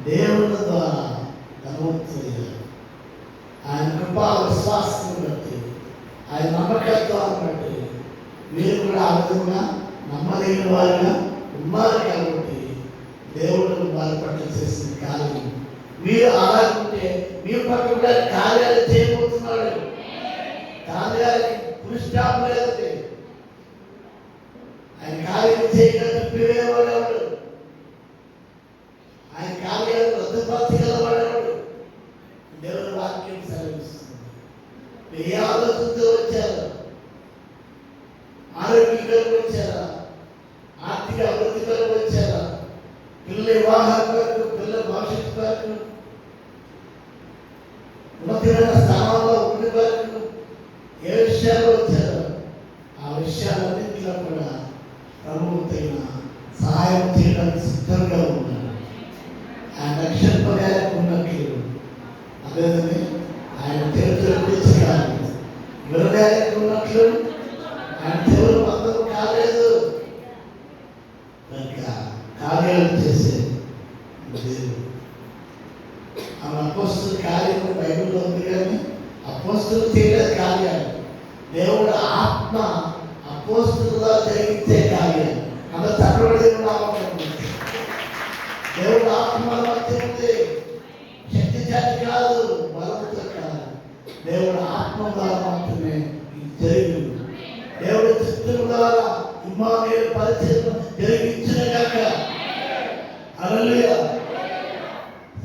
దేవుని ద్వారా ధనవంతులయ్యారు. ఆయన కృపా విశ్వాసం బట్టి, ఆయన నమ్మకత్వాన్ని బట్టి మీరు కూడా ఆ విధంగా నమ్మలేని వారిగా ఉన్నారు కాబట్టి దేవుడు వారి పట్ల చేసిన కార్యం మీరు అలాగుంటే మీ పట్ల కూడా కార్యాలు చేయబోతున్నాడు. కార్యాలకి ఫుల్ స్టాప్ లేదండి. ఆయన కార్యం చేయగల పిలివేవాడు, ఆయన కార్యాలు రద్దుపరచగలవాడేవాడు. దేవుని వాక్యం సెలవిస్తుంది. ఏ ఆలోచనతో వచ్చారు? ఆరోగ్యకరంగా వచ్చారా? ఆర్థిక అభివృద్ధికరంగా వచ్చారా? పిల్లల వివాహం వరకు, పిల్లల భవిష్యత్తు వరకు, ఉన్నతమైన స్థానంలో ఉండి వరకు ఏ విషయాలు వచ్చారో ఆ విషయాలన్నింటిలో కూడా ప్రభువు తగిన సహాయం చేయడానికి సిద్ధంగా ఉన్నాడు. ఆయన రక్షింపగాలకు ఉన్నట్లు అదేదని ఆయన చేతులు పిలిచిగాలి వినగాలకు ఉన్నట్లు ఆయన చెవులు మొత్తం కాలేదు. కనుక కార్యాలు చేసే దేవుడు. ఆమె అపోస్తుల కార్యం బైబిల్లో ఉంది, కానీ అపోస్తులు చేయలేదు కార్యాలు. దేవుడు ఆత్మ అపోస్తులుగా జరిగించే కార్యాలు. అంత చక్కటి దేవుడు ఆత్మ మధ్య ఉంది. శక్తి చేతి కాదు, బలంతో కాదు. దేవుడు ఆత్మ ద్వారా మాత్రమే జరిగింది. దేవుడి చిత్తం ద్వారా ఇమ్మానుయేలు పరిచయం జరిగించిన కాక హల్లెలూయా.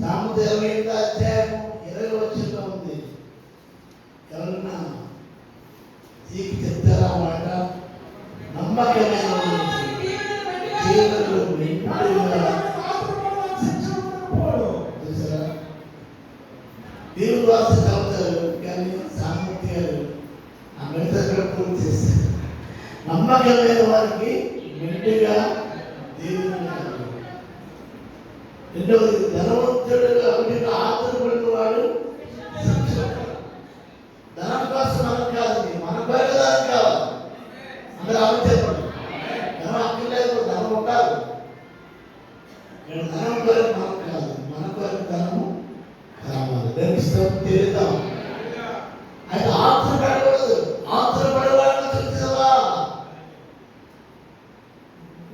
సామెత 28వ అధ్యాయము 20వ వచనంలో ఉంది. ఎవరన్నా నీకు చెప్తారా మాట? నమ్మకమైన జీవనంలో దేవుడు వాస చదువుతారు, కానీ సామెత గారు ఆ మెడత పూర్తి చేస్తారు. నమ్మకమైన వారికి మెండుగా దేవుని రెండవది, ధనవంతుడుగా ఆతురపడిన వాడు ధనం కోసం మనకు కాదండి, మన పేరు దానికి కావాలి. అందరూ ఆమె చెప్పండి. ధనం అక్కర్లేదు, ధనం ఉండాలి. ధనం పేరు మనకు కాదు, మన పేరు ధనము కావాలి. దానికి స్తోత్రం తెలుద్దాం. అయితే ఆతురపడకూడదు. ఆతురపడేవాడిని చూసావా?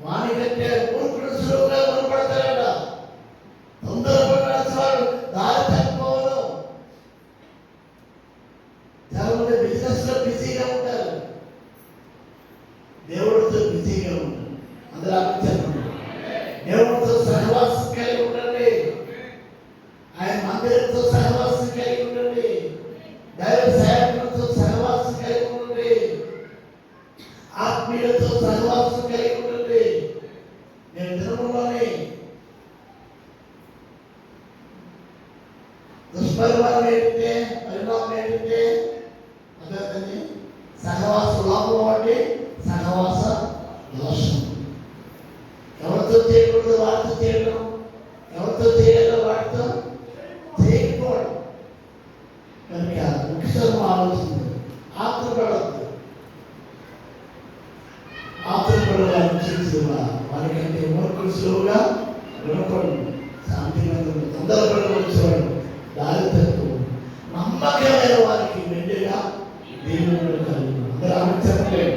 వానికంటే మూర్ఖుడు సులువుగా కొనపడతాడట. తొందరపడాల్సివాడు దారి తప్పిపోవడం. చాలా మంది బిజినెస్ లో బిజీగా ఉంటారు, దేవుడితో బిజీగా ఉంటారు. అందరూ చెప్పండి. దేవుడితో సహవాసం కలిగి ఉండండి. ఆయన మందిరంతో సహవాసం కలిగి ఉండండి. దైవ సేవకులతో సహవాసం కలిగి ఉండండి. ఆత్మీయులతో సహవాసం కలిగి ఉండండి. నేను దినములోని దుష్పరిమాణం ఏంటంటే, పరిణామం ఏంటంటే అదే సహవాస లోపం ఒకటి, సహవాస దోషం. ఎవరితో చేయకూడదు వాటితో చేయడం, ఎవరితో చేయాలో వాటితో చేయకపోవడం. కనుక ముఖ్యం ఆలోచన. ఆత్మపడద్దు. ఆత్మపడవాలని చూసేవా వారికంటే మూర్ఖుడు సులువుగా గుణపడు. శాంతిగా తొందరపడి వచ్చేవాడు దారి తప్పు. నమ్మకమైన వారికి మెండుగా దేవుడు కలిగి. అందరూ ఆమె చెప్పలేదు.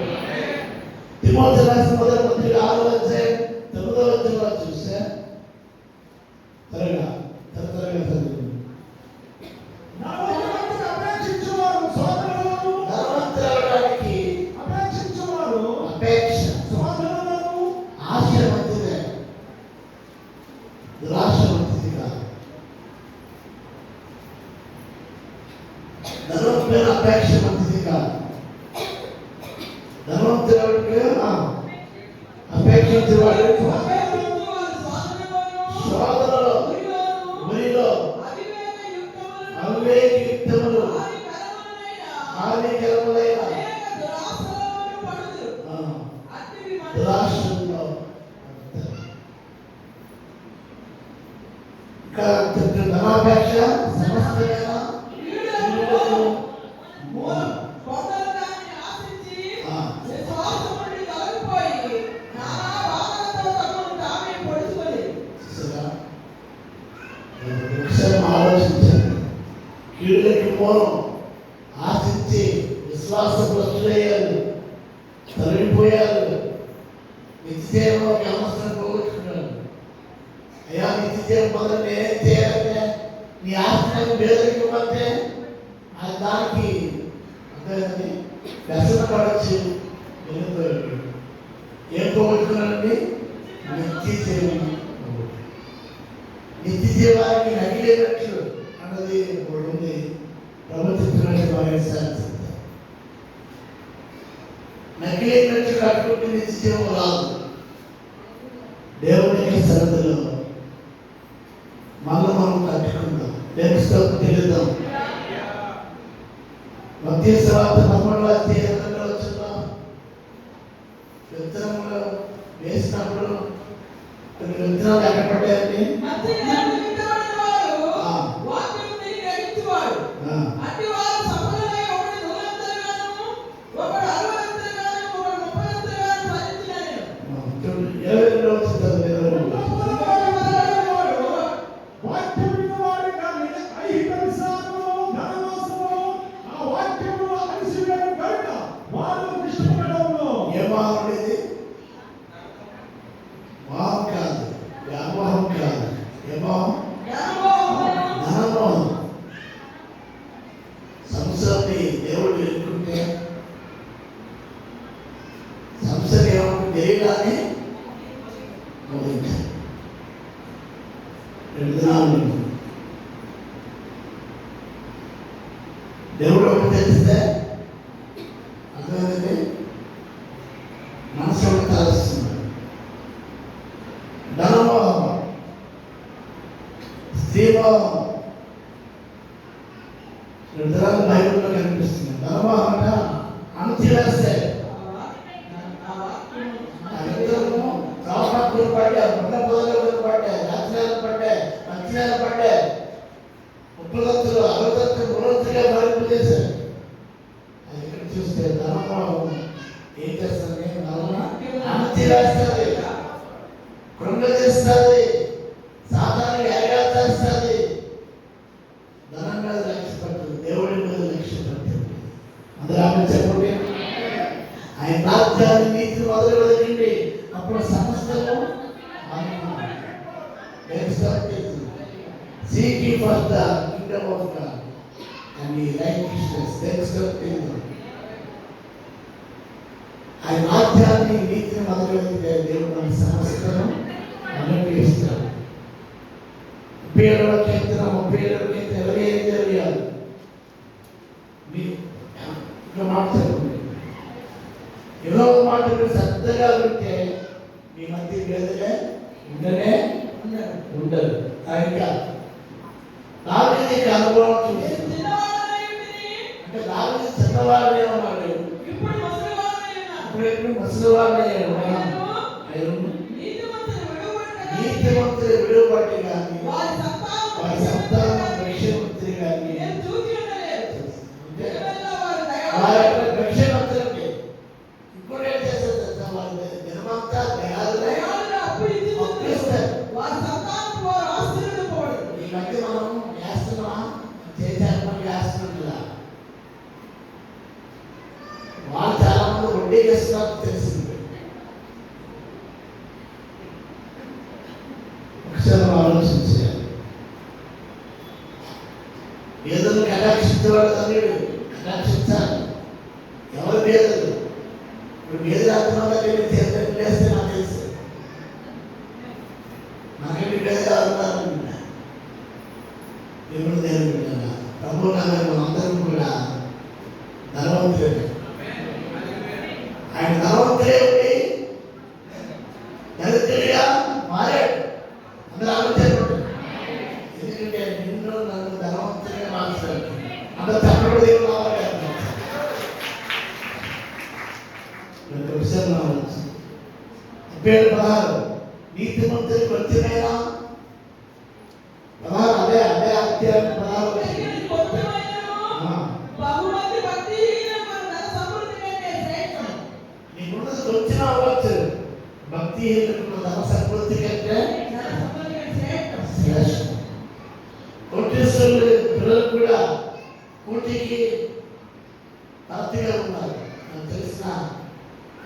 తిమోతి రాసిన మొదటి పత్రిక 6వ అధ్యాయం 9వ వచనంలో చూస్తే త్వరగా చదువు. ధనవంతుడైన అపేక్ష మంచిది కాదు. ధనవంతుడికి అపేక్షించేవాడు శోధనలో, ఉరిలో, అవివేక యుక్తములు, హానికరములైన దురాశలో ధనాపేక్ష సమస్తమైన ఒకసారి ఆలోచించండి. కీడులకి మూలం ఆశించి విశ్వాసభ్రష్టులయ్యారు, తొలగిపోయారు, నిత్యజీవంలో అవసరం పోగొట్టుకున్నారు. అయ్యా నిత్యజీవం మొదలు నేనేం చేయాలంటే నీ ఆస్తి పేదరికి ఇవ్వంటే అది దానికి అంటే వ్యసన పడచ్చు. ఏం పోగొట్టుకున్నారండి? నిత్యజీవం. నిత్యజీవానికి నగిలేనట్లు అన్నది ఒకటి ఉంది. ప్రభుత్వ నగిలేనట్లు కట్టుకుంటే నిత్యజీవం రాదు. దేవుని సరదలో మళ్ళీ మనం కట్టుకుందాం. దేవుడితో తెలుద్దాం. మధ్యస్థవార్త 13వ అధ్యాయంలో వచ్చిందాం. విత్తనంలో వేసినప్పుడు కొన్ని విత్తనాలు ఎక్కడ పడ్డాయండి? దేవుడు ఎన్నుకుంటే సంస్థలు ఏమంటే తెలియగానే బోధించాలి. 2 దినాలు దేవుడు ఒకటి తెలిస్తే అర్థమైంది. మనసు ఒకటి తలస్తున్నాడు. ధనమోహం, స్త్రీమోహం 2 దినాలు బైబిల్లో కనిపిస్తుంది. ధనమోహం అంటే అణచివేస్తే పడ్డాయి, ముళ్ళ పొదలు పడ్డాయి, రాత్రిలు పడ్డాయి, మంచిర్యాలు పడ్డాయి, ముప్పదంతులు 60 మూడొంతులుగా మార్పు చేశారు. అది ఇక్కడ చూస్తే ధనమోహం ఏం చేస్తుంది? అణచివేస్తుంది, కృంగజేస్తుంది, సాతాను ఎరగా చేస్తుంది. ధనం మీద లక్ష్య పడుతుంది, దేవుడి మీద లక్ష్య పడుతుంది. అందరూ ఆమె చెప్పండి. ఆయన రాజ్యాన్ని నీతిని మొదలు వెదకండి, అప్పుడు సమస్తము seek ye first the kingdom of God and His righteousness, then serve Him. ఆయన రాజ్యాన్ని నీతిని మొదలుపెడితే దేవుడు మన సమస్తను అనుగ్రహిస్తాడు. 37వ కీర్తన 37వ కీర్తన 25 ఇంకా మాట్లాడుతుంది. ఏదో మాట శ్రద్ధగా వింటే మీ మధ్య వేదనే ఉండదు. ఇంకా దావీదుకి అనుభవం చూసి అంటే దావీదు చిన్నవాడే ఉన్నాడు, ఇప్పుడు ముసలివాడే ఉన్నాడు. నీతిమంతులు విడువబట్టి కానీ వారి సంతానం రక్షణమంతులు కానీ వారి యొక్క రక్షణమంతులకి ఇప్పుడు ఏం చేస్తారు? వాళ్ళ జన్మంతా దయాలుగా అప్పిస్తారు. ఈ మధ్య మనం వేస్తున్నామా? చేశాక వేస్తున్నా వాళ్ళు చాలా మంది వడ్డీ చేస్తున్నారు తెలిసింది. ఒకసారి ఆలోచించాలి. ఏదో కటాక్షించేవాడు తల్లిడు కటాక్షించాలి. ఎవరు పేదలు ఇప్పుడు మీద రాత్రి లేస్తే నాకు తెలుసు నాకంటే పేదగా ఉన్నారు. దేవుడు దేవుడు ప్రభు నగరం అందరం కూడా ధనవంతులే. ఆయన ధనవంతులే ఉండి దరిద్రుడిగా మారాడు. అందరూ ఆలోచించండి. ఎందుకంటే నిన్ను నన్ను ధనవంతులుగా మార్చాడు. అందరూ తప్పుడు దేవుడు రావాలి. విషయం రావచ్చు. 16 నీతిమంతులకు వచ్చినైనా 16 అదే అధ్యాయం 16 నీకున్నది వచ్చిన అవ్వచ్చు. భక్తిహీనులకు ధన సమృద్ధి కంటే శ్రేష్టం.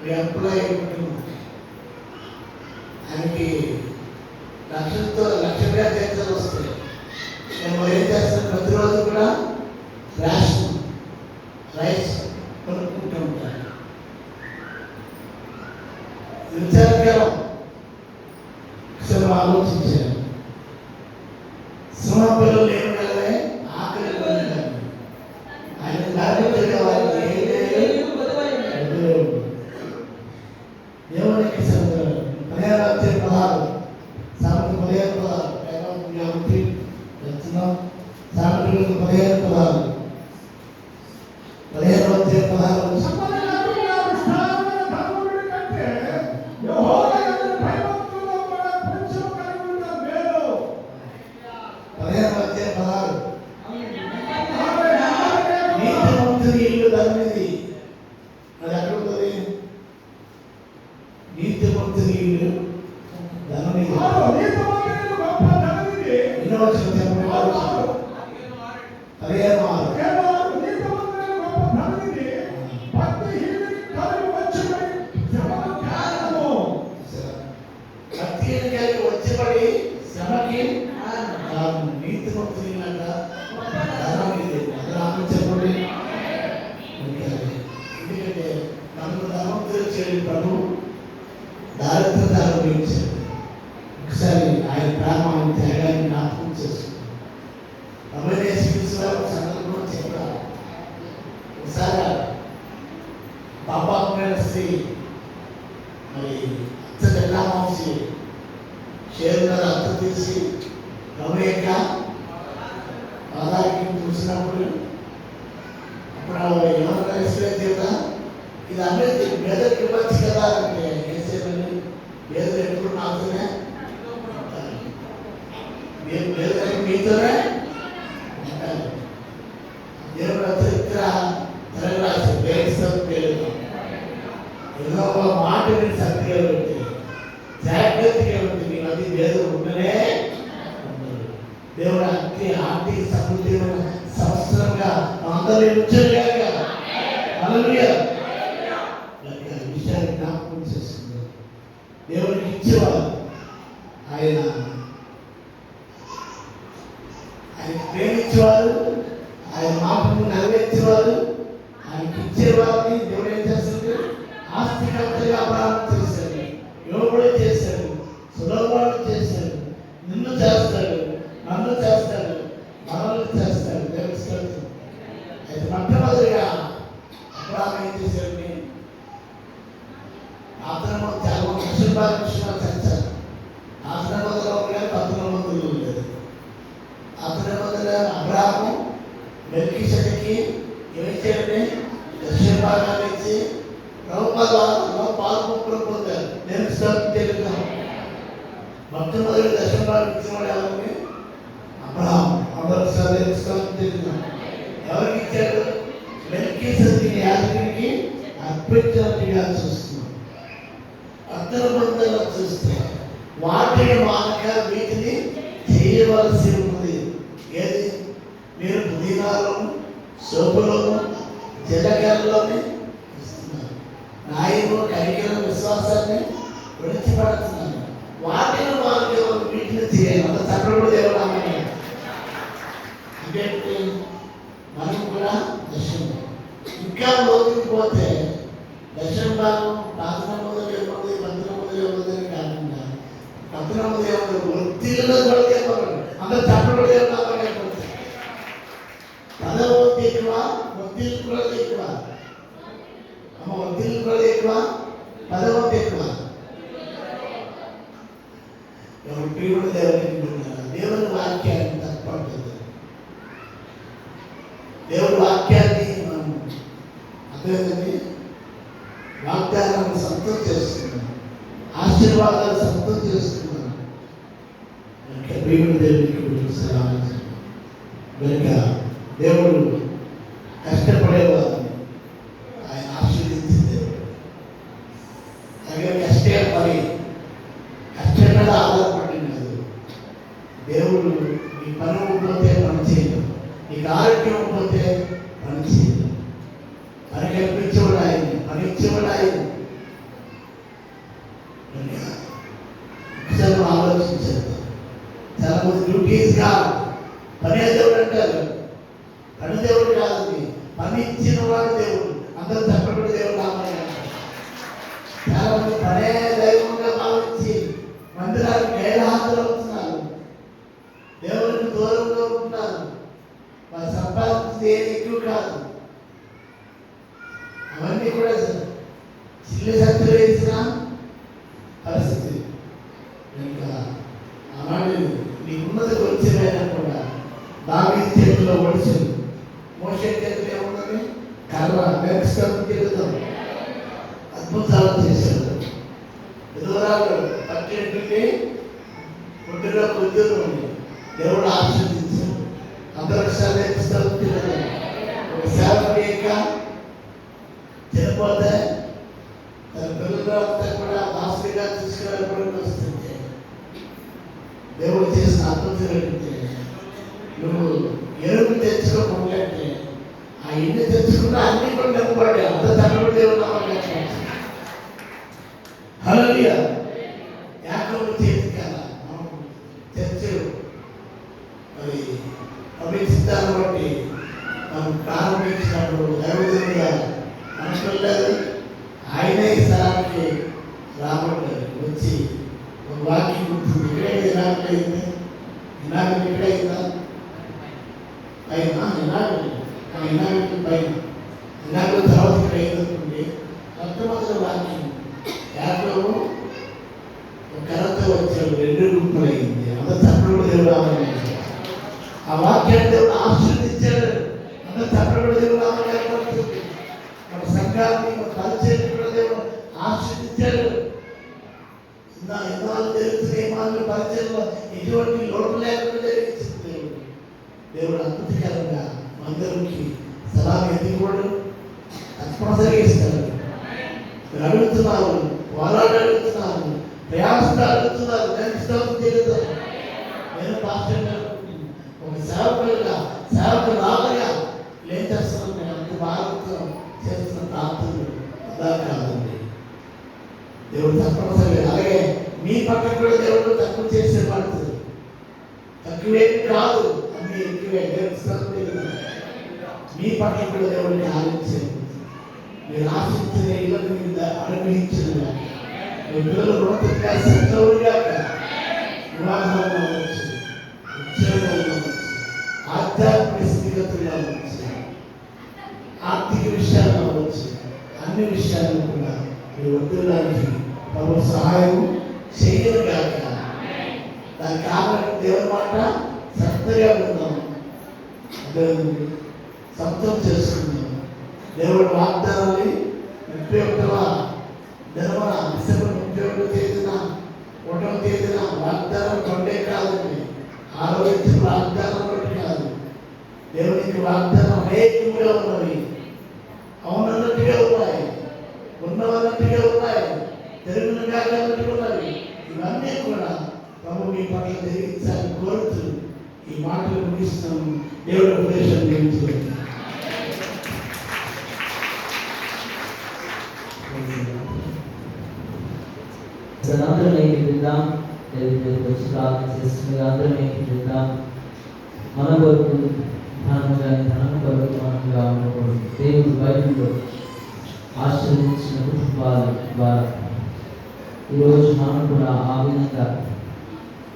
ఎంప్లాయీ కుటుంబం ఆయనకి లక్షలుగా జీతాలు వస్తాయి. నేను ఏం చేస్తాను, ప్రతిరోజు కూడా రేషన్ రైస్ కొనుక్కుంటూ ఉంటాను. విచారకరం. ఆలోచించాను, సింహ పిల్లలు ఏం కలవే ఆకలి పొందాను. ఆయన లేకపోతే వాళ్ళకి దేవునికి 16 సామెత 15 వెళ్తున్నాం. సామెతలు 15 నీతిమంతుని ఇల్లు ధననిధి. అది ఎక్కడ ఉంటుంది? నీతిమంతుని ఇల్లు ధననిధి. ఎన్నో వచ్చిన 15 వచ్చబడి శ్రమకి నీతిమంతుని చెప్పండి. ఎందుకంటే మనకు ధనవంతులు చేయని ప్రభు దారిద్రత అనుభవించాడు. ఒకసారి ఆయన ప్రేమ ఆయన త్యాగాన్ని జ్ఞాపకం చేసుకున్నాం. సందర్భంలో చెప్పారు. ఒకసారి పాపాత్మైన స్త్రీ మరి అత్త జగన్నామాంసి షేరుగారు అత్త తీసి ప్రభు యొక్క పాదాలకి చూసినప్పుడు అప్పుడు ఏమన్నా ఇస్రాయేల్ దేవత ఇది అన్నిటి పేదలకు ఇవ్వచ్చు కదా అంటే ఏసేమని పేదలు ఎప్పుడు నాతోనే మేము పేదలకు మీతోనే ఉంటారు. దేవుడు చరిత్ర తెరరాసి పేరు ఏదో ఒక మాట మీరు సత్యం పెట్టి జాగ్రత్తగా ఉంది. మీ మధ్య పేదలు ఉండనే దేవుడు ఆర్థిక సమృద్ధిమైన సంవత్సరంగా అందరూ ఉంచలేక విషయాన్ని జ్ఞాపకం చేస్తుంది. దేవుడికి ఇచ్చేవారు, ఆయన ప్రేమించేవారు, ఆయన మాటను నెరవేర్చేవారు, ఆయనకి ఇచ్చేవారిని దేవుడు ఏం చేస్తుంది? ఆస్తికర్తగా అపరాధం చేశాడు, యోగుడు చేశాడు, సులభవాడు చేశాడు, నిన్ను చేస్తాడు, నన్ను చేస్తాడు, మనల్ని చేస్తాడు. దేవుడు అయితే మొట్టమొదటిగా అపరాధం ఏం చేశాడండి? ఆశ్రమం చాలా మంది విషయాలు చర్చారు. ఆశ్రమంలో కానీ 19 లేదు. ఆశ్రమంలో అబ్రాహము మెల్కీషెదెకి ఏమిచ్చాడండి? దక్షిణ భాగాన్ని ఇచ్చి ప్రభుత్వంలో పాల్పొంపులు పొందారు. నేను తెలుగుతాను. మొట్టమొదటి దక్షిణ భాగం ఇచ్చినవాడు ఎవరిని? అబ్రాహం. తెలుగుతాను. ఎవరికి ఇచ్చాడు? మెల్కీషెదెకి యాజకునికి అర్పించినట్టుగా చూస్తున్నాం. అర్థవంతంగా చూస్తే వాటిని మానక వీటిని చేయవలసి ఉంది. ఏది? మీరు పుదీనాలోను, సోపులోను, జీలకర్రలోని ఇస్తున్నారు. న్యాయము, కనికరం, విశ్వాసాన్ని విడిచిపడుతున్నారు. వాటిని మానక వీటిని చేయాలి. అంత చక్కడు దేవుడు అంటే మనం కూడా దర్శనం ఇంకా లోతుకు పోతే దర్శనం భాగం 19 ఏముంది, 19 ఏముంది అని కాకుండా 19 ఏముంది వృత్తిలో కూడా చెప్పాలి. అందరూ చక్కడు దేవుడు పదవతి ఎక్కువ, వృత్తిలు కూడా ఎక్కువ. వృత్తిలు కూడా ఎక్కువ, పదవతి ఎక్కువ. ఎవరు ప్రియుడు దేవునికి దేవుని వాక్యాన్ని తప్పట్లేదు. దేవుడి వాక్యాన్ని మనం అర్థమైంది. వాగ్దానాన్ని సొంతం చేస్తున్నాం, ఆశీర్వాదాలు సొంతం చేస్తున్నాం. ప్రియుడు దేవునికి సలాం. కనుక దేవుడు కష్టపడేవారిని ఆయన ఆశీర్వదించే దేవుడు. అలాగే కష్టం మీద ఆధారపడినది. దేవుడు నీ పని పోతే పని చేయదు, నీకు ఆరోగ్యం పోతే పని చేయదు. పని కల్పించేవాడు ఆయన, పని ఇచ్చేవాడు ఆయన, ఈజ్ గాడ్. పనే దేవుడు అంటారు, పని దేవుడు కాదు, పని ఇచ్చిన వాడు దేవుడు. అందరూ తప్పకుండా దేవుడు రామయ్య. చాలా మంది పనే దైవంగా భావించి మందిరానికి గైరహాజరు అవుతున్నారు, దేవునికి దూరంగా ఉంటున్నారు. వారు సంపాదించింది ఏది ఎక్కువ కాదు, అవన్నీ కూడా చిల్లి సత్తులు వేసిన పరిస్థితి. ఇంకా ఆనాడు నీకున్నది వచ్చిపోయినా కూడా దావీదు చేతిలో ఒడిసింది, మోషే చేతిలో ఏమున్నది కర్ర, మెరుస్తూ తిరుగుతాం, అద్భుతాలు చేశాడు. విధవరాలు పట్టేటువంటి ఒడ్డులో ఉద్యోగం ఉంది, దేవుడు ఆశీర్వదించాడు. అందరూ పుస్తకం తిరగదు. ఒక సేవకుడి యొక్క చనిపోతే తన పిల్లలంతా కూడా మాస్టర్గా తీసుకురావడం వస్తుంది. దేవుడు చేసిన అద్భుతం ఏంటంటే, నువ్వు ఎరుపు తెచ్చుకోకుంటే ఆ ఇల్లు తెచ్చుకున్నా అన్ని కూడా నింపబడి అంత తనకు దేవుడు హల్లెలూయా. యాకోబు చేతి కదా చర్చ్ మరి అభిషిద్ధాన్ని బట్టి మనం ప్రారంభించినప్పుడు దైవజనులుగా అనుకోలేదు, ఆయనే ఈ స్థలానికి రాబడ్డారు. వచ్చి ఒక వాక్యం ఉంటుంది, ఇక్కడే ఇలాగ అయింది, ఇలాగ ఇక్కడే అయిందా పైన ఇలాగ పైన ఇలాగ తర్వాత ఇక్కడ అయిందనుకోండి. మొట్టమొదటి వాక్యం యాకోబు కర్రతో వచ్చాడు, 2 గుంపులు అయింది. అంత తప్పుడు దేవుడు రామని ఆ వాక్యాన్ని దేవుడు ఆశీర్వదించాడు. అంత తప్పుడు దేవుడు రామని ఏర్పడుతుంది. మన సంఘాన్ని మన పరిచయం కూడా దేవుడు ఆశీర్వదించాడు. ఎన్నో జరుగుతున్న ఏమాలు పరిచయంలో ఎటువంటి లోటు లేకుండా జరిగించింది దేవుడు. దేవుడు అద్భుతకరంగా అందరికి సలాం ఎదుగుకోడు తప్పనిసరిగా ఇస్తాడు. మీరు అడుగుతున్నారు, పోరాడు అడుగుతున్నారు, ప్రయాసంగా అడుగుతున్నారు, కనిపిస్తామని తెలుగుతారు. నేను పాస్టర్ ఒక సేవకులుగా సేవకు రాగా ఏం చేస్తున్నాను, నేను అంత బాగా చేస్తున్న ప్రాంతాలు అలా కాదండి. దేవుడు తప్పనిసరిగా అలాగే మీ పక్కన కూడా దేవుడు తక్కువ చేసే పడుతుంది. తక్కువేమి కాదు, అన్ని ఎక్కువే. మీ పక్కన కూడా దేవుడిని ఆలోచించారు. మీరు ఆశించిన ఇళ్ళని మీరు అనుగ్రహించిన మీ పిల్లలు రోడ్డుగా సత్తులుగా వివాహంలో ఉండవచ్చు, ఉద్యోగంలో ఉండవచ్చు, ఆధ్యాత్మిక స్థితిగతుల్లో ఉండవచ్చు, ఆర్థిక విషయాల్లో ఉండవచ్చు. అన్ని విషయాల్లో కూడా మీరు వద్దులాంటి ప్రభు సహాయం చేయను కాక. దాని కారణం దేవుని మాట సత్తగా ఉందాం, సొంతం చేసుకుందాం. దేవుడు వాగ్దానాన్ని 31వ దినమున డిసెంబర్ 31వ తేదీన 1వ తేదీన వాగ్దానం కొండే కాదండి, ఆరోగ్య వాగ్దానం ఒకటి కాదు. దేవునికి వాగ్దానం అనేకంగా ఉన్నవి, అవునన్నట్టుగా ఉన్నాయి, ఉన్నవన్నట్టుగా ఉన్నాయి, తెలుగునుగా ఉన్నట్టుగా ఉన్నవి. ఇవన్నీ కూడా ప్రభు మీ పట్ల జరిగించాలని కోరుతూ ఈ మాటలు ముగిస్తున్నాము. దేవుడు ఉపదేశం నియమించుకోండి. అందరం ఏకీకృద్దాం. దేవుడికి వచ్చి ప్రార్థన చేస్తుంది. అందరం ఏకీకృద్దాం. మన కొరకు ధనం కొరకు మనగా ఉండకూడదు. దేవుడు బైబిల్లో ఆశీర్వదించిన కుటుంబాల ద్వారా ఈరోజు మనం కూడా ఆ విధంగా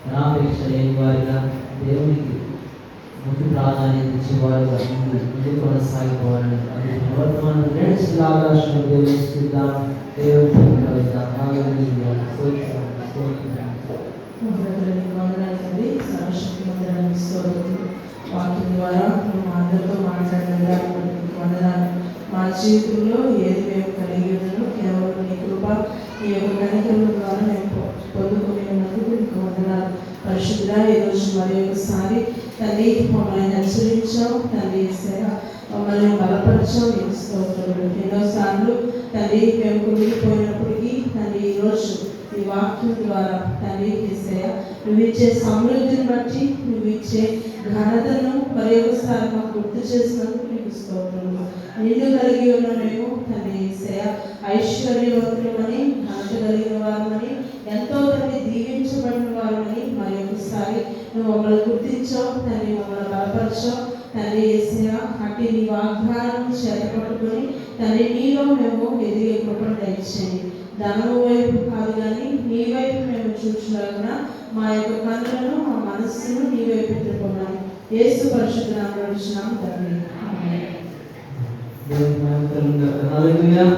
అనాపేక్ష లేని వారిగా దేవునికి ముందు ప్రాధాన్యత ఇచ్చేవారుగా ముందు కొనసాగిపోవాలని అది వర్తమానం ఆకాశంలో దేవుడిస్తాం. దేవుడికి వాక్యం ద్వారా మా అందరితో మాట్లాడిన వందనాలు. మా జీవితంలో ఏది మేము కలిగి ఉన్నాను కేవలం నీ కృప, నీ యొక్క కనికరం ద్వారా మేము పొందుకునే ఉన్నందుకు నీకు వందనాలు. పరిశుద్ధుడా, ఈరోజు మరి ఒకసారి తల్లి మమ్మల్ని హెచ్చరించావు, తల్లి మమ్మల్ని బలపరచావు, నీకు స్తోత్రములు. ఎన్నోసార్లు తల్లి మేము కుమిలిపోయినప్పటికీ తల్లి ఈరోజు ఈ వాక్యం ద్వారా తల్లి యేసయ్య నువ్వు ఇచ్చే సమృద్ధిని బట్టి నువ్వు ఇచ్చే ఘనతను మరి ఒకసారి మాకు గుర్తు చేసినందుకు నీకు స్తోత్రములు. నిన్ను కలిగి ఉన్న మేము తల్లి యేసయ్య ఐశ్వర్యవంతులమని, ఘనత కలిగిన వారమని, ఎంతో తల్లి దీవించబడిన వారమని మరి ఒకసారి నువ్వు మమ్మల్ని గుర్తు గుర్తించావు తండ్రి, మమ్మల్ని బలపరచావు తండ్రి. యేసయ్యా అట్టి నీ వాగ్దానం చేతపట్టుకొని తండ్రి నీలో మేము ఎదిగే కృపను దయచేయండి. ధనము వైపు కాదు కానీ నీ వైపు మేము చూచులాగా మా యొక్క కన్నులను మా మనస్సును నీ వైపు తిప్పుకున్నాను. యేసు పరిశుద్ధ నామములో అడుగుచున్నాము తండ్రి, ఆమేన్. దేవుని మహిమ కలుగును గాక. హల్లెలూయా.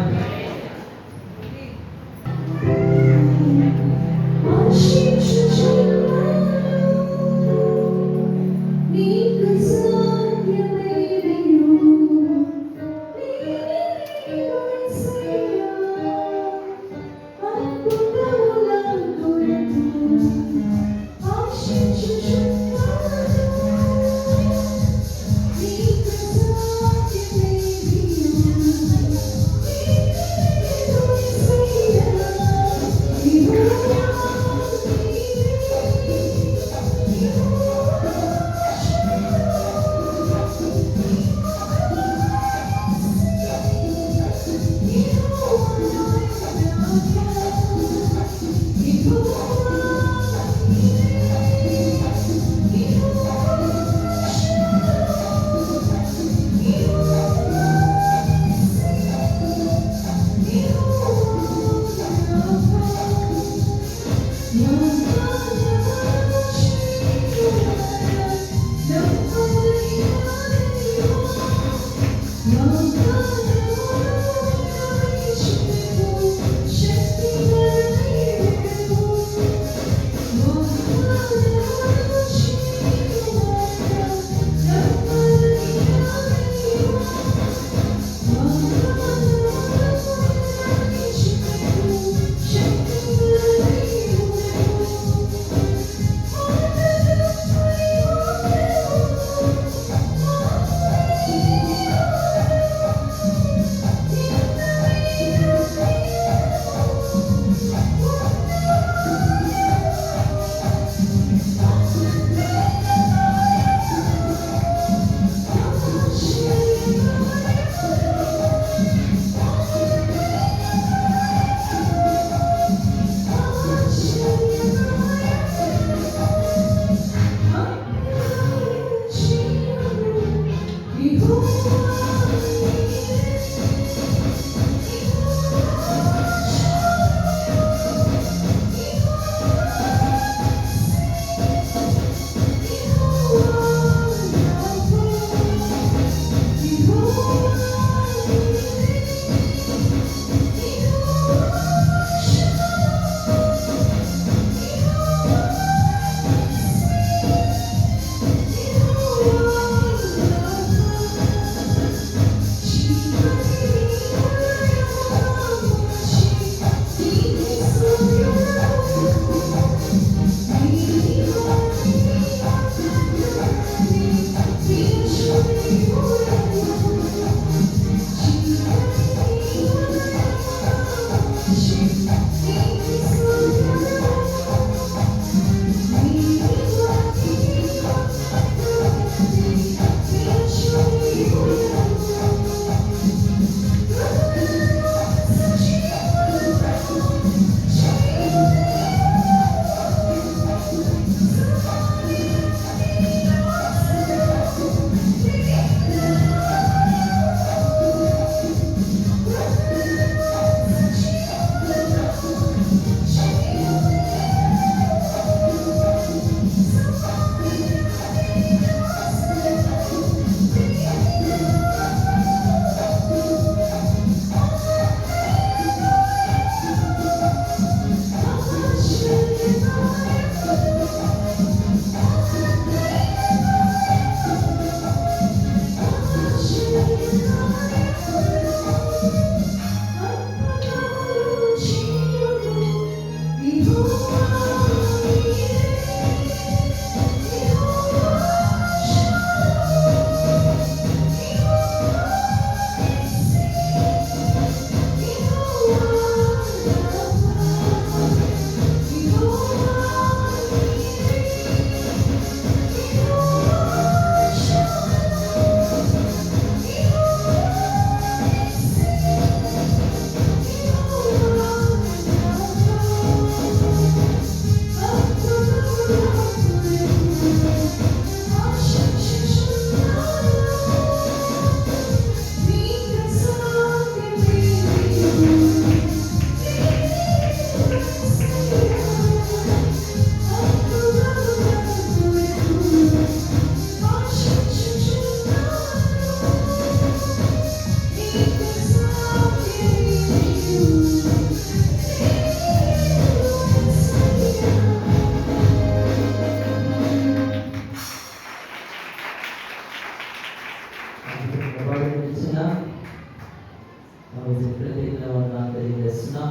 ప్రత్యేక వందనాలు తెలియజేస్తున్నాం.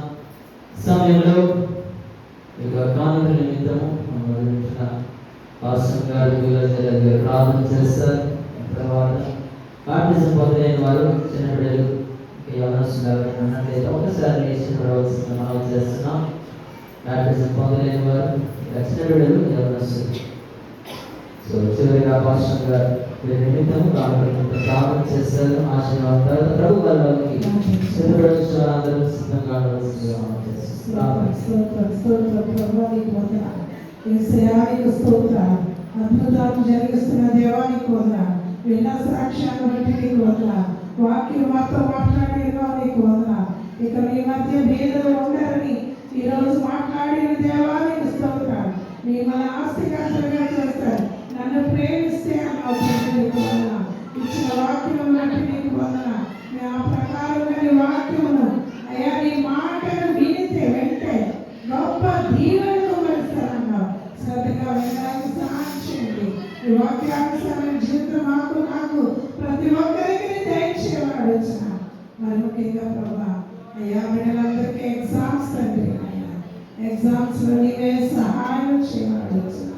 సమయంలో ఇక కానుక నిమిత్తము పాస్టర్ గారు ప్రార్థన చేస్తారు. తర్వాత బాప్టిజం పొందలేని వారు చిన్న బిడ్డలు యవనస్తులు ఎవరైనా ఉన్నట్లయితే ఒకసారి లేచి నడవలసిందిగా మనం చేస్తున్నాం. బాప్టిజం పొందలేని వారు చిన్న బిడ్డలు యవనస్తులు. సో చివరిగా పాస్టర్ గారు వీరి నిమిత్తము ప్రార్థన చేస్తారు. ఆశీర్వాదం తర్వాత ప్రభు వాళ్ళకి చిన్న బిడ్డలు అందరూ సిద్ధంగా నడవలసిందిగా మనం చేస్తున్నాం. అద్భుతాలు జరిగిస్తున్న దేవానికి వందనాలు. విన్న సాక్ష్యాన్ని బట్టి నీకు వందనాలు. వాక్యం మాతో మాట్లాడిన నీకు వందనాలు. ఇక మీ మధ్య భేదలు ఉండాలని ఈరోజు మాట్లాడిన దేవానికి స్తోత్రాలు. మిమ్మల్ని ఆస్తికర్తగా చేస్తారు. నన్ను ప్రేమిస్తే నీకు వందనాలు. ఇచ్చిన వాక్యం బట్టి నీకు వందనాలు. ఆ ప్రకారంగా నీ వాక్యమును అయ్యా నీ మాటను వినితే వెంటే గొప్ప దీవెనకు వెళ్తారన్నావు. శ్రద్ధగా వినడానికి సహాయం చేయండి. ఈ వాక్యానుసారమైన జీవితం నాకు ప్రతి ఒక్కరికి దయచేవాడు వచ్చిన మరి ముఖ్యంగా ప్రభా అయ్యా బిడ్డలందరికీ ఎగ్జామ్స్ తండ్రి ఎగ్జామ్స్ లో నీవే సహాయం చేయవాడు వచ్చిన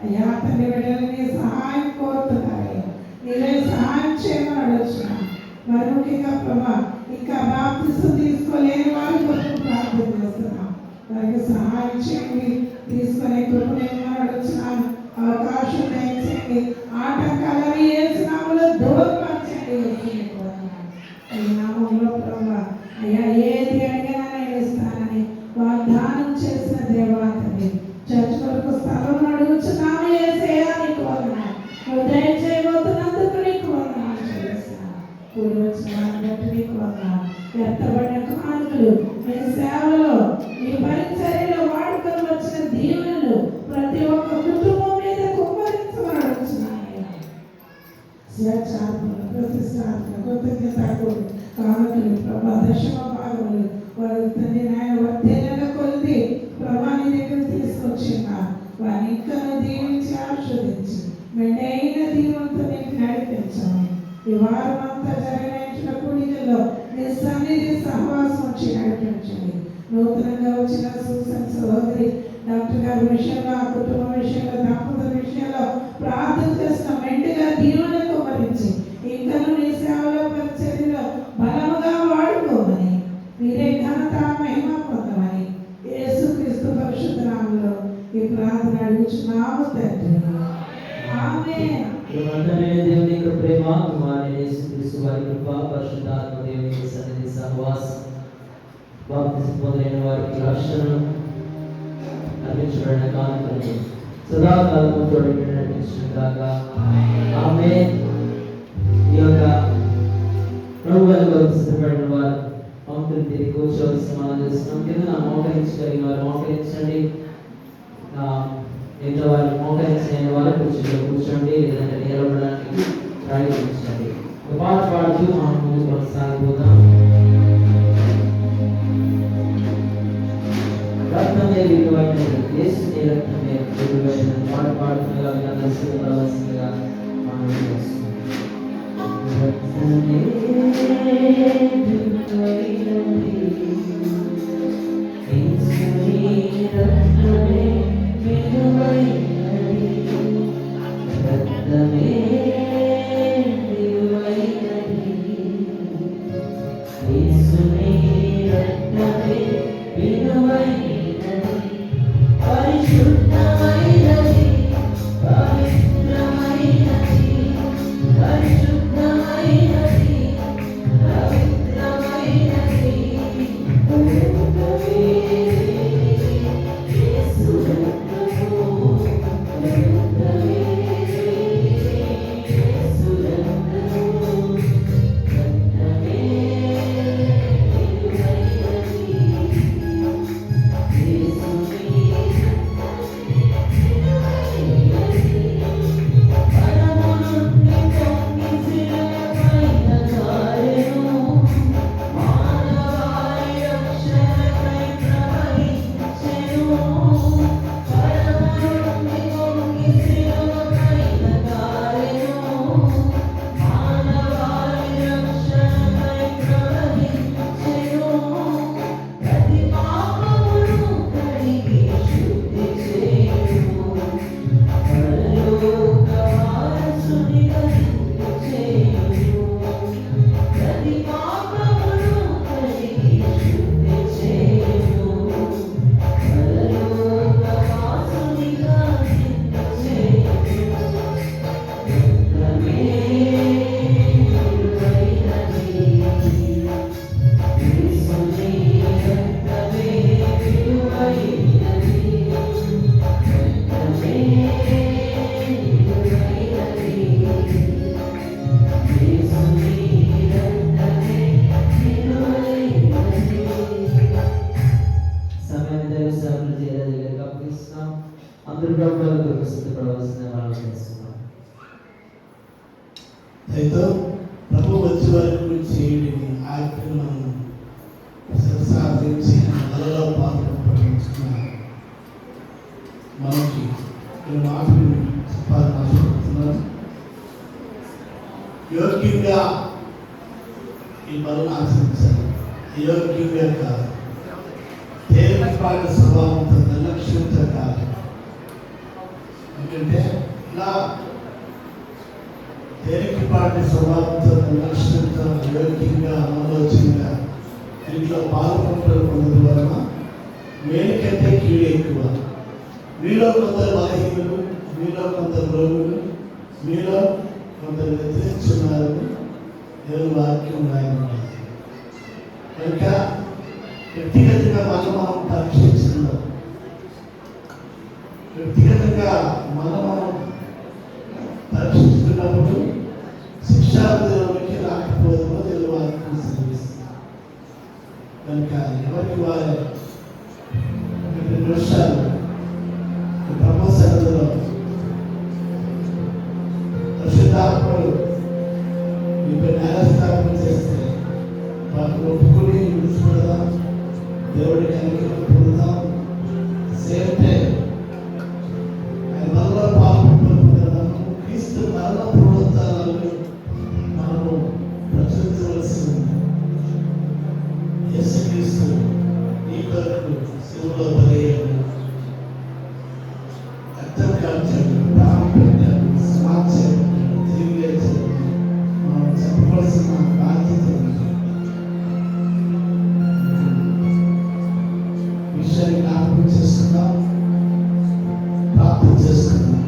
అయ్యా తండ్రి బిడ్డలని సహాయం కోరుతున్నారయ్యా నీవే సహాయం చేయవాడు వచ్చిన మరి ముఖ్యంగా ప్రభా ఇంకా బాప్తిసం తీసుకోలేని వారి కోసం ప్రార్థన చేస్తున్నాం. వారికి సహాయం చేయండి. తీసుకునే కృపను అడుగుతున్నాను. అవకాశం దయచేయండి. ఆటంకాలని ఏసునామములో దూరపరచండి. ఈ నామంలో ప్రభా అయ్యా ఏది అడిగినా నేను ఇస్తానని వాగ్దానం చేసిన దేవాతని చర్చ్ వరకు స్థలం అడుగుతున్నాను. యేసయ్యా నీకు వందనాలు. నువ్వు దయచేయబోతున్నందుకు నీకు వందనాలు చేస్తున్నాను. కూడి వచ్చిన వారిని బట్టి నీకు వందనాలు. వ్యర్థపడిన కానుకలు నీ సేవలో నీ పరిచర్యలో వాడుకొని వచ్చిన దీవెనలు ప్రతి ఒక్క కుటుంబం మీద కుమ్మరించమని అడుగుతున్నాను. స్వేచ్ఛాత్మక ప్రతిష్టాత్మక కృతజ్ఞతలు కానుకలు ప్రభా దశమ భాగములు వారి తండ్రి నాయన వర్ధేల కొలిది ప్రభా నీ దగ్గర తీసుకొచ్చిన్నారు. వారిని ఇంకా దీవించి ఆస్వాదించి మెండైన దీవంతో నీకు నడిపించాలి. ఈ వారం అంతా జరిగిన కూడికల్లో నీ సన్నిధి సహవాసం వచ్చి నడిపించండి. నూతనంగా వచ్చిన సూసన్ సహోదరి డాక్టర్ గారి విషయంలో ఆ కుటుంబ విషయంలో దంపతుల విషయంలో ప్రార్థన చేసిన మెండుగా దీవెనకు భరించి ఇంకా నీ సేవలో పరిచర్యలో బలముగా వాడుకోమని మీరే ఘనత మహిమ పొందమని యేసుక్రీస్తు పరిశుద్ధ నామములో ఈ ప్రార్థన అడుగుచున్నాము తండ్రి. ఆమేన్. దేవుని యొక్క ప్రేమ కుమారుని యేసుక్రీస్తు వారి కృప పరిశుద్ధాత్మ దేవుని సన్నిధి సహవాసం బాప్తిసం పొందిన వారికి రక్షణను అందించబడిన కానుకలను సదాకాలము తోడు నడిపించుగాక. ఆమేన్. ఈ యొక్క ప్రభువులకు సిద్ధపడిన వారు పంక్తులు తిరిగి కూర్చోవలసి మనం చేస్తున్నాం. కింద మోకరించగలిగిన వారు మోకరించండి. ఇంట్లో వారు మోకరించలేని వారు కూర్చోండి. లేదంటే నిలబడడానికి ప్రయత్నించండి. ఒక పాట పాడుతూ మనం ముందు కొనసాగిపోతాం. రక్తమే విలువైనది, యేసుని రక్తమే విలువైనది. పాట పాడుతుండగా అందరూ రావాల్సిందిగా మనం చేస్తున్నాం. రక్తమే విలువైనది, యేసుని రక్తమే విలువైనది. రక్తమే విలువైనది, యేసుని రక్తమే విలువైనది. పరిశుద్ధమైనది, పవిత్రమైనది, పరిశుద్ధమైనది, పవిత్రమైనది. రక్తమే యేసు రక్తము, రక్తమే అయితే ప్రభు వచ్చే వరకు చేయని ఆజ్ఞను మనం సాధించి అలలో పాల్గొంటున్నాం. మనకి ఈ మాటలు చెప్పాలని ఆశపడుతున్నాను. యోగ్యంగా ఈ బలం ఆచరించాలి. యోగ్యంగా కాదు, తేలికపాటి స్వభావంతో నిర్లక్ష్యంతో కాదు. ఎందుకంటే ఇలా తేలికపాటి స్వభావంతో నిర్లక్ష్యంతో యోగ్యంగా ఆలోచనగా దీంట్లో పాల్గొనడం పొందడం వలన మేలు కంటే కీడు ఎక్కువ. మీలో కొందరు బలహీనులు, మీలో కొందరు రోగులు, మీలో కొందరు వ్యతిరేకిస్తున్నారని దేవుని వాక్యం రాయబడింది. కనుక వ్యక్తిగతంగా మనం పరీక్షిస్తున్నాం. వ్యక్తిగతంగా మనం పరీక్షిస్తున్నప్పుడు శిక్షావిధిలోకి రాకపోవడంలో దేవుని వాక్యం శ్రమిస్తుంది. కనుక ఎవరికి వారు 2 నిమిషాలు ప్రమోషన్లో పరిశుద్ధాత్మలు మీకు న్యాయస్థాపన చేస్తే వాటిని ఒప్పుకొని విడిచిపెడదాం, దేవుడికి అనుకూలం పొందుదాం. సేమ్ టైం ఆయన మరణ పాల్గొనడం క్రీస్తు మరణ పునరుత్థానాలను మనము ప్రచురించవలసి ఉంది. యేసుక్రీస్తు ఈ కొరకు శిలువలో బలయ్యాడు, రక్తం కాల్చాడు, ప్రాణం పెట్టాడు, సమాధి చేయబడ్డాడు, తిరిగి లేచాడు. మనం చెప్పవలసిన బాధ్యత ఉంది. విషయాన్ని జ్ఞాపకం చేసుకుందాం, ప్రార్థన చేసుకుందాం.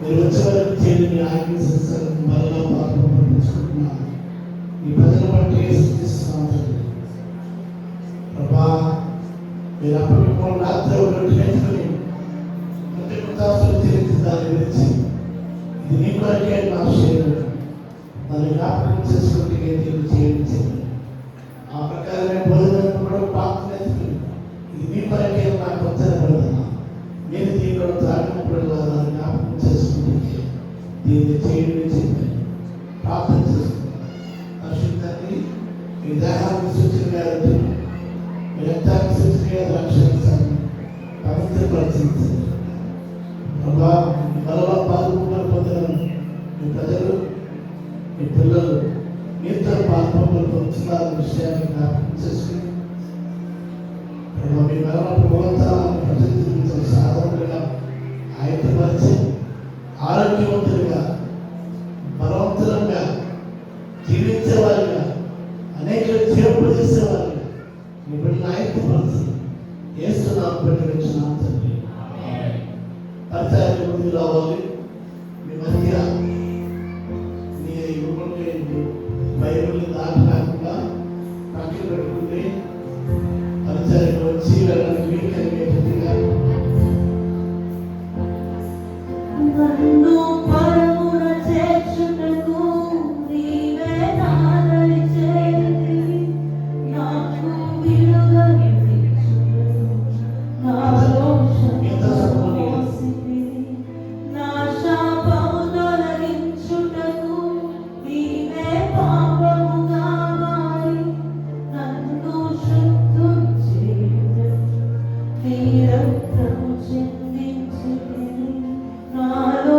మీరు వచ్చే వరకు చేయని ఆజ్ఞ మరలా పాత్ర పంపించుకుంటున్నాను. ఈ ప్రజలు బట్టి స్థితిస్తున్నాను. ప్రభా, మీరు అప్పటికి రాత్రి ఒకటి నేర్చుకుని ప్రతి కృతాసులు తిరిగి దాని గురించి ఇది నీ కొరకే నా చేయడం, దాన్ని జ్ఞాపకం చేసుకుంటే నేను చేయండి. ఆ ప్రకారమే భోజనం కూడా ప్రార్థన నేర్చుకుని ఇది నీ కొరకే నాకు వచ్చారన్నా నేను దీనిలో త్రాగినప్పుడు దాన్ని జ్ఞాపకం చేసుకుంటే దీన్ని చేయడం చెప్పాను. ప్రార్థన చేసుకున్నాను. పరిశుద్ధాన్ని మీ దేహాన్ని సూచనగా మీ రక్తాన్ని సూచనగా రక్షించాలి, పవిత్రపరచించాలి. ప్రభా, బలలో పాల్గొన్న పొందడం మీ ప్రజలు, మీ పిల్లలు మీతో పాల్గొన్న పొందుతున్న విషయాన్ని జ్ఞాపకం చేసుకుని ప్రభా, మీ మరణ ప్రభుత్వాలను ప్రజలు సాధారణంగా ఆయతపరిచి ఆరోగ్యవంతులుగా బలవంతులంగా జీవించేవారిగా అనేక జీవపు చేసేవారిగా మీ బిడ్డలు ఆయతపరచండి. ఏస్తున్నాం పెట్టించిన తండ్రి. పరిచయానికి ముందుకు రావాలి. మీ మధ్య మీ బైబిల్ని దాటి కాకుండా పక్కన పెట్టుకుంటే పరిచయానికి వచ్చి వెళ్ళడానికి వీలు కలిగేటట్టుగా నన్ను పరమున చేర్చుటకు నీవే నాదరి చేరితివి, నాకు విలువనిచ్చుటకు నా దోషము మోసితివి, నా శాపము తొలగించుటకు నీవే పాపముగా మారి నన్ను శుద్ధులు చేయుటకు నీ రక్తము చిందించితివి. నాలో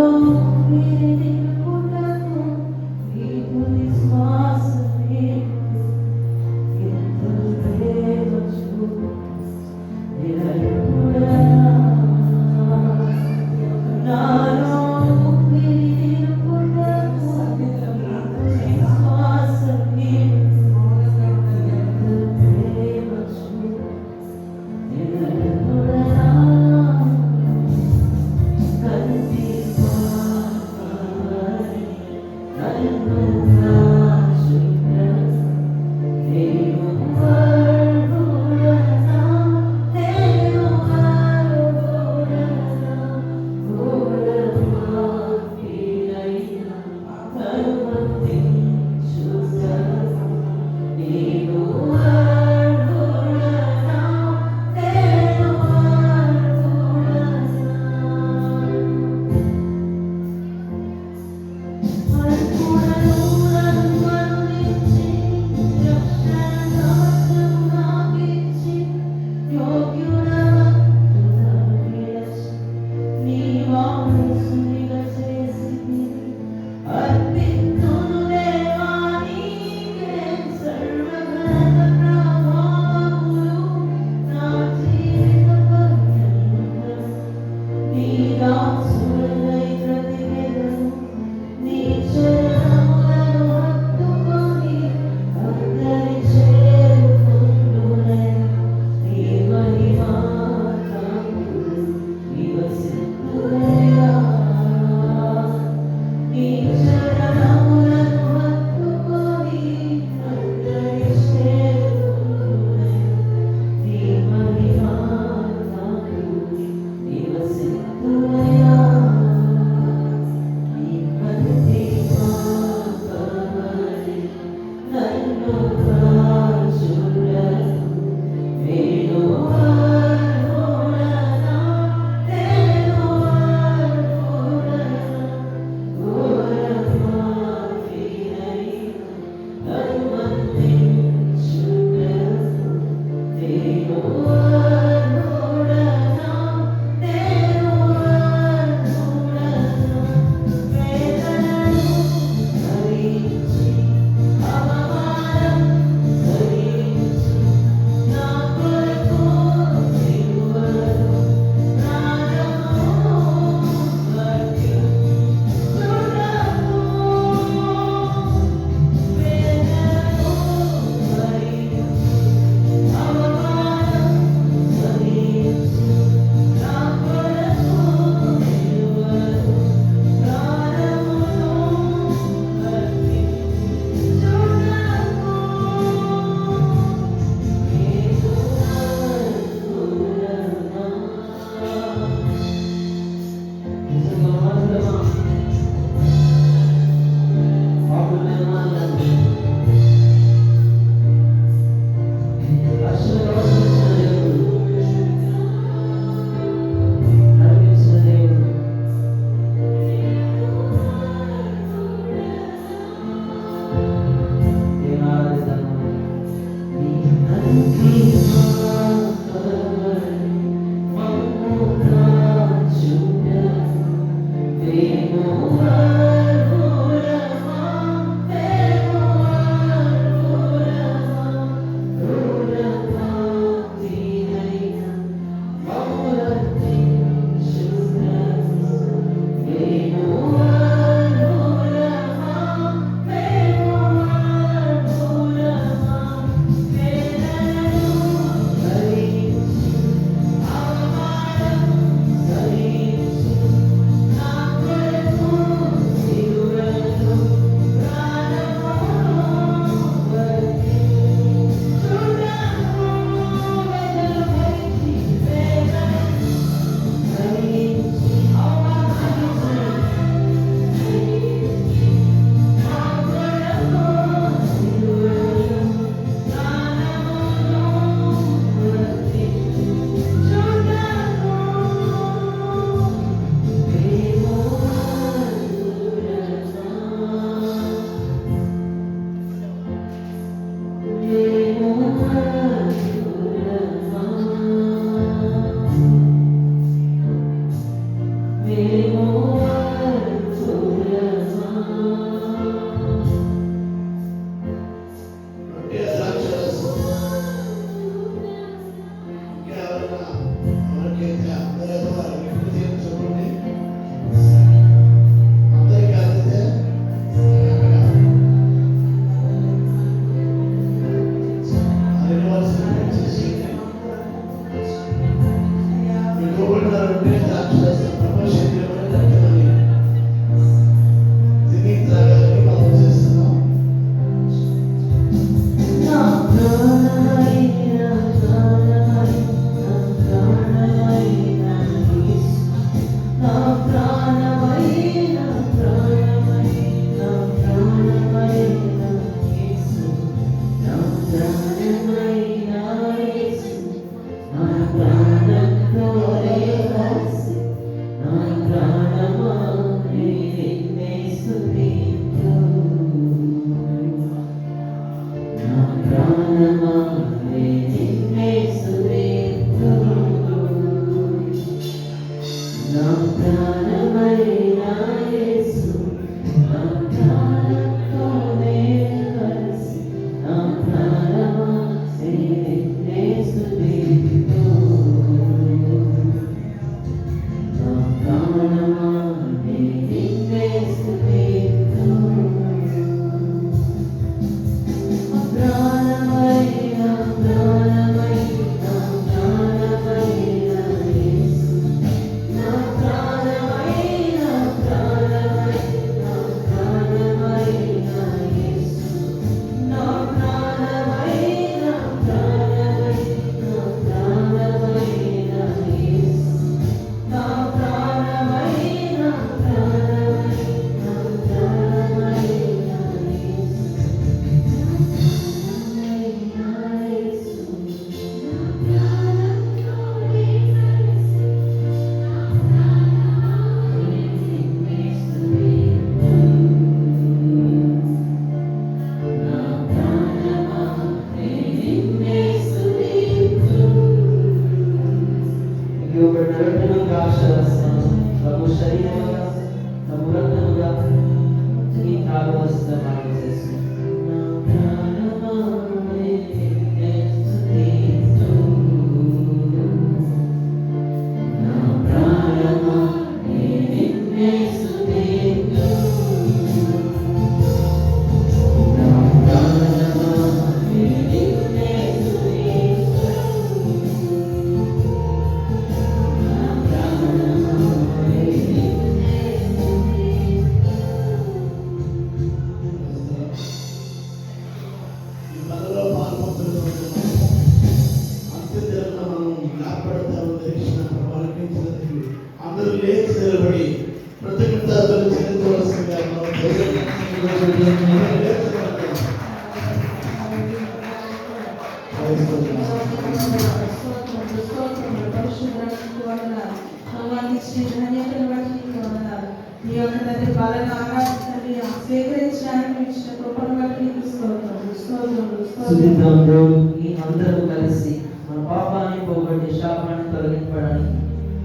సుదిద్దాంలో ఈ అందరూ కలిసి మన పాపాన్ని పోగొట్టి శాపాన్ని తొలగింపడానికి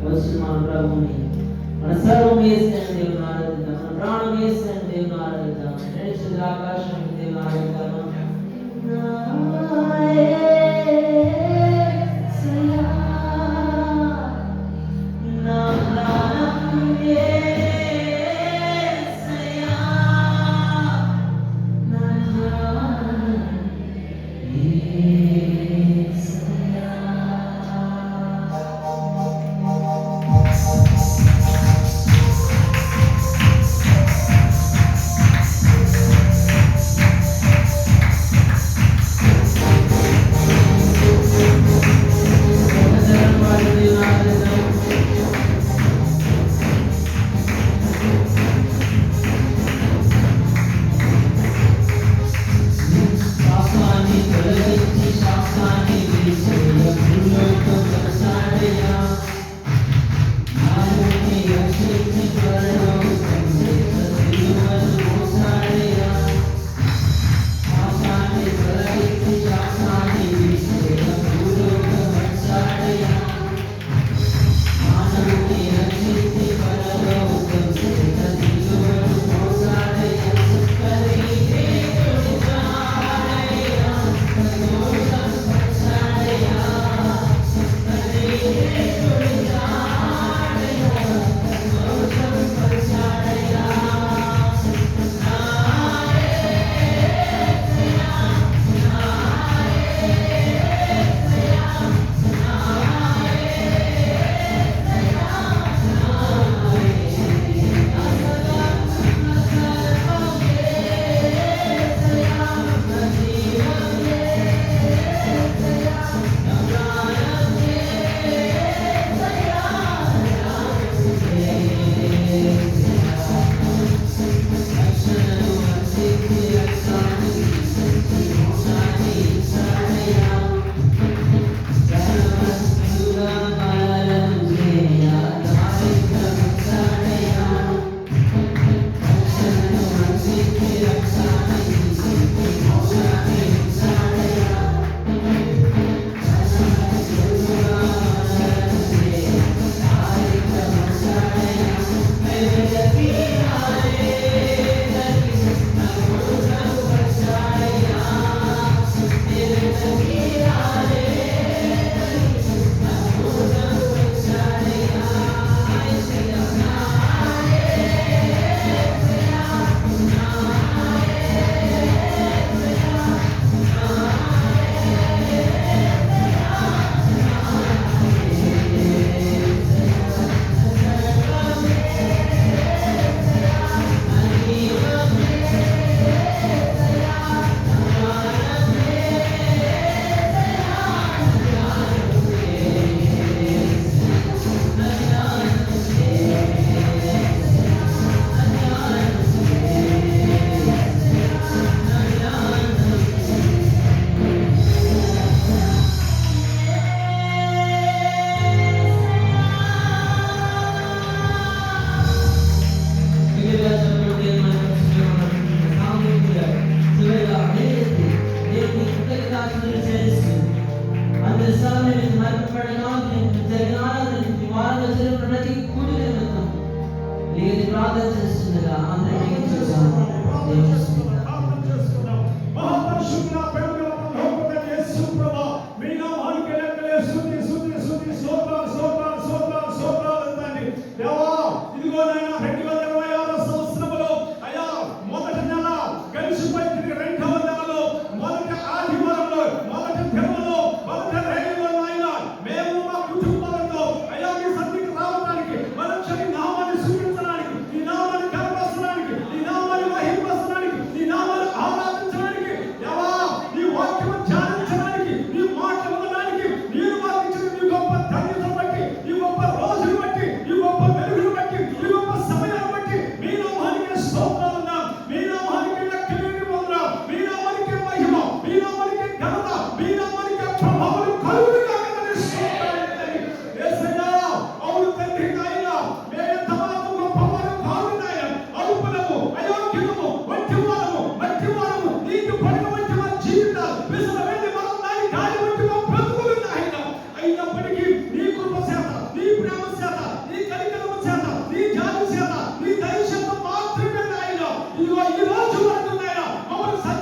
వచ్చిన మన ప్రభువుని మన సర్వం వేసిన దేవుని ఆరాధిద్దాం, మన ప్రాణం వేసిన దేవుని ఆరాధిద్దాం, నడిచిన ఆకాశం దేవుని ఆరాధిద్దాం. ప్రార్థన చేస్తుండగా అందరికీ చూసాము. నీ కనికరము చేత, నీ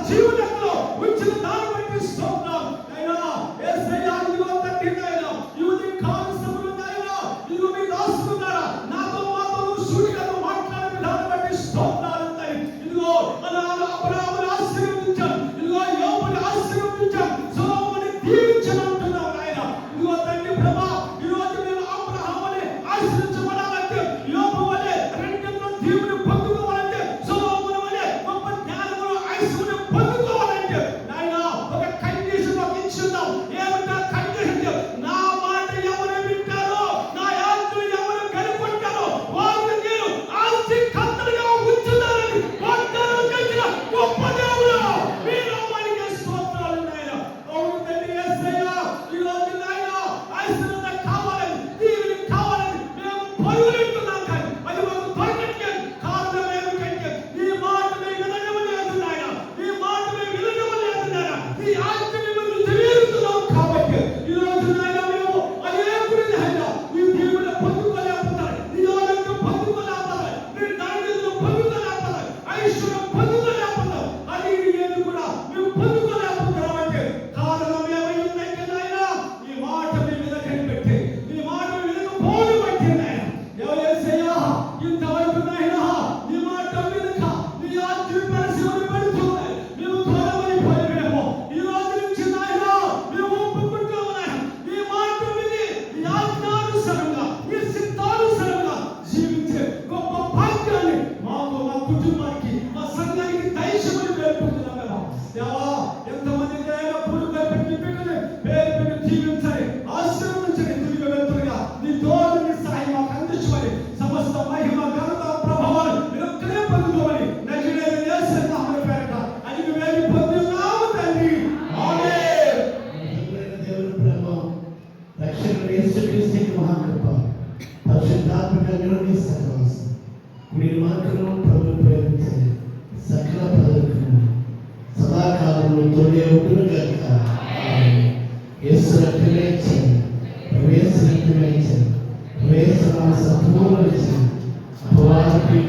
జీవితంలో ఉంచిన దాన్ని బట్టి స్తోత్రం అయినా యేసయ్యా ఇదిగో తండ్రి నాయనా ఇదిగో నీ కావలసినప్పుడు నాయనా ఇదిగో మీ దాసులు ద్వారా నాతో సూటిగా మాట్లాడే విధానం బట్టి స్తోత్రాలు తండ్రి ఇదిగో అబ్రాహామును ఆశీర్వదించాం ఇదిగో యోబుని ఆశీర్వదించాం సొలొమోనుని దీవించమంటున్నాం నాయనా ఇదిగో తండ్రి ప్రభా ఈ రోజు మేము అబ్రాహాముని ఆశీర్వదించబడాలంటే యోబు వలె రెండింటిలో దీవుని పొందుకోవాలంటే సొలొమోను వలె గొప్ప జ్ఞానమును ఐశ్వర్యం పొందుకోవాలంటే నాయనా ఒక కండిషన్ మాకు ఇచ్చున్నాం ఏమంటే కండిషన్ నా మాట ఎవరు వింటారో నా ఆజ్ఞలు ఎవరు కనుగొంటారో వారిని నేను ఆస్తి కర్తలుగా ఉంచుతానని వాగ్దానం చేసిన గొప్ప దేవుడు మీ నామానికి స్తోత్రాలు నాయనా అవును తండ్రి యేసయ్యా ఈ రోజు నాయనా ఆశీర్వాదం కావాలని దీవెన కావాలని మేము పరుగులెడుతున్నాం కానీ అది మాకు దొరకట్లేదు కారణం ఏమిటంటే నీ మాట మేము వినడం లేదు నాయనా నీ మాట మేము వినడం లేదు నాయనా నీ ఆజ్ఞ మేము తెలియజేస్తున్నాం కాబట్టి ఈ రోజు నాయనా మేము అదే గురించి నాయనా నీ దేవుని పొందుకోలేకపోతారు నీ ఆరోగ్యం పొందుకోలేకపోతారు నీ దారిద్ర్యం పొందుకోలేకపోతారు ఐశ్వర్యం పొందుకోలేకపోతారు అది ఏది కూడా మేము పొందుకోలేకపోతున్నాం అంటే కారణం ఏమైందంటే నాయనా నీ మాట మేము వినకనిపెట్టి నీ మాట మేము వినకపోవడం బట్టి నాయనా యేసయ్యా ఇంతవరకు నాయనా నీ మాట వినక నీ ఆజ్ఞ పరిశీలన పెడుతున్నాయి మేము దూరమైపోయామేమో ఈ రోజు నుంచి నాయనా మేము ఒప్పుకుంటాము నాయనా నీ మాట విని నీ ఆజ్ఞానుసారంగా నీ సిద్ధానుసారంగా జీవించే గొప్ప భాగ్యాన్ని మాకు మా కుటుంబానికి మా సంఘానికి దయచేయమని వేడుకుంటున్నాం కదా దేవా ఎంతమంది నాయనా పూర్వగా పెట్టి పెట్టని పేరు పెట్టి జీవించని ఆశీర్వదించని తిరిగి వెళ్తున్నా నీ తోడు నీ సహాయం మాకు అందించమని సమస్త మహిమ ఘనత ప్రభావాలు మీరు ఒక్కడే పొందుకోమని నజరేయుడైన యేసు నామమున పేరట అడిగి వేడి పొందున్నాము తండ్రి ఆమేన్ దేవుని ప్రేమ రక్షకుడు యేసుక్రీస్తు మహాకృప పరిశుద్ధాత్మక నిర్ణయ సహవాసం మీరు మార్గంలో ప్రభు ప్రేమించే సకల పదవులను సదాకాలంలో తోడే ఉండును గాక యేసు రక్తమే ఇచ్చింది ప్రవేశ రక్తమే ఇచ్చింది ప్రవేశ సంపూర్ణ ఇచ్చింది అపవాది